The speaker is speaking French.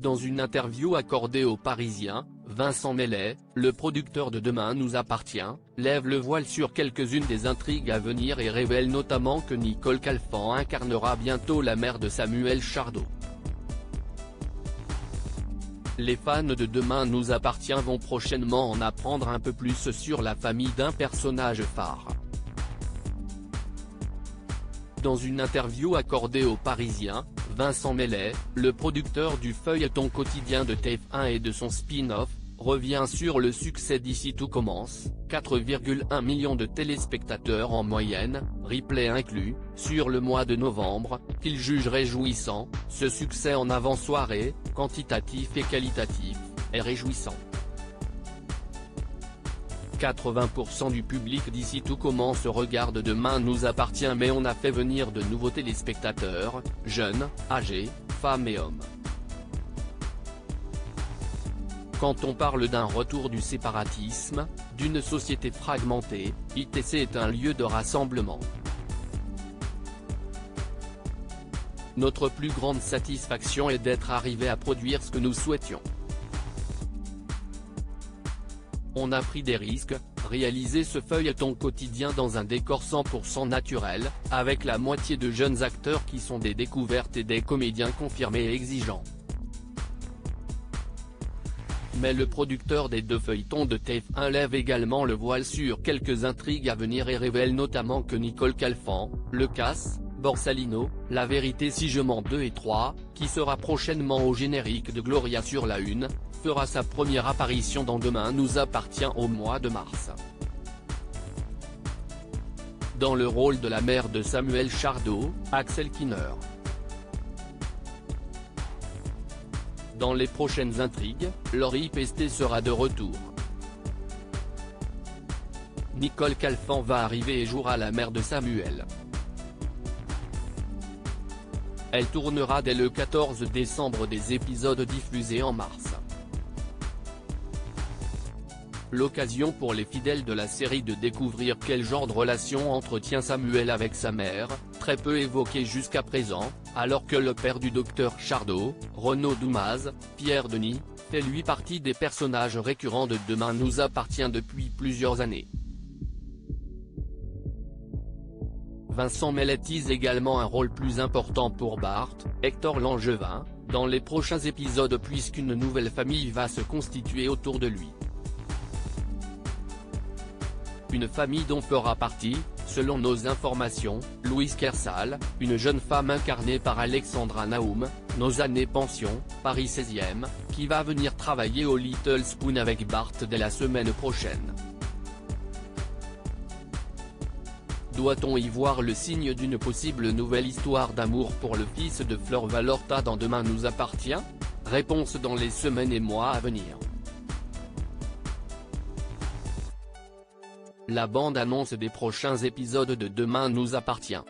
Dans une interview accordée aux Parisiens, Vincent Mellet, le producteur de Demain nous appartient, lève le voile sur quelques-unes des intrigues à venir et révèle notamment que Nicole Calfan incarnera bientôt la mère de Samuel Chardot. Les fans de Demain nous appartient vont prochainement en apprendre un peu plus sur la famille d'un personnage phare. Dans une interview accordée aux Parisiens, Vincent Mellet, le producteur du feuilleton quotidien de TF1 et de son spin-off, revient sur le succès d'Ici tout commence, 4,1 millions de téléspectateurs en moyenne, replay inclus, sur le mois de novembre, qu'il juge réjouissant. Ce succès en avant-soirée, quantitatif et qualitatif, est réjouissant. 80% du public d'Ici tout commence regarde Demain nous appartient, mais on a fait venir de nouveaux téléspectateurs, jeunes, âgés, femmes et hommes. Quand on parle d'un retour du séparatisme, d'une société fragmentée, ITC est un lieu de rassemblement. Notre plus grande satisfaction est d'être arrivé à produire ce que nous souhaitions. On a pris des risques, réalisé ce feuilleton quotidien dans un décor 100% naturel, avec la moitié de jeunes acteurs qui sont des découvertes et des comédiens confirmés et exigeants. Mais le producteur des deux feuilletons de TF1 lève également le voile sur quelques intrigues à venir et révèle notamment que Nicole Calfan, Le Casse, Borsalino, La Vérité si je mens 2 et 3, qui sera prochainement au générique de Gloria sur la Une, fera sa première apparition dans Demain nous appartient au mois de mars. Dans le rôle de la mère de Samuel Chardot, Axel Kinner. Dans les prochaines intrigues, Laurie Pesté sera de retour. Nicole Calfan va arriver et jouera la mère de Samuel. Elle tournera dès le 14 décembre des épisodes diffusés en mars. L'occasion pour les fidèles de la série de découvrir quel genre de relation entretient Samuel avec sa mère, très peu évoquée jusqu'à présent, alors que le père du docteur Chardot, Renaud Doumaz, Pierre Denis, fait lui partie des personnages récurrents de Demain nous appartient depuis plusieurs années. Vincent Mellet tease également un rôle plus important pour Bart, Hector Langevin, dans les prochains épisodes puisqu'une nouvelle famille va se constituer autour de lui. Une famille dont fera partie, selon nos informations, Louise Kersal, une jeune femme incarnée par Alexandra Naoum, Nos années pension, Paris 16e, qui va venir travailler au Little Spoon avec Bart dès la semaine prochaine. Doit-on y voir le signe d'une possible nouvelle histoire d'amour pour le fils de Fleur Valorta dans Demain nous appartient? Réponse dans les semaines et mois à venir. La bande-annonce des prochains épisodes de Demain nous appartient.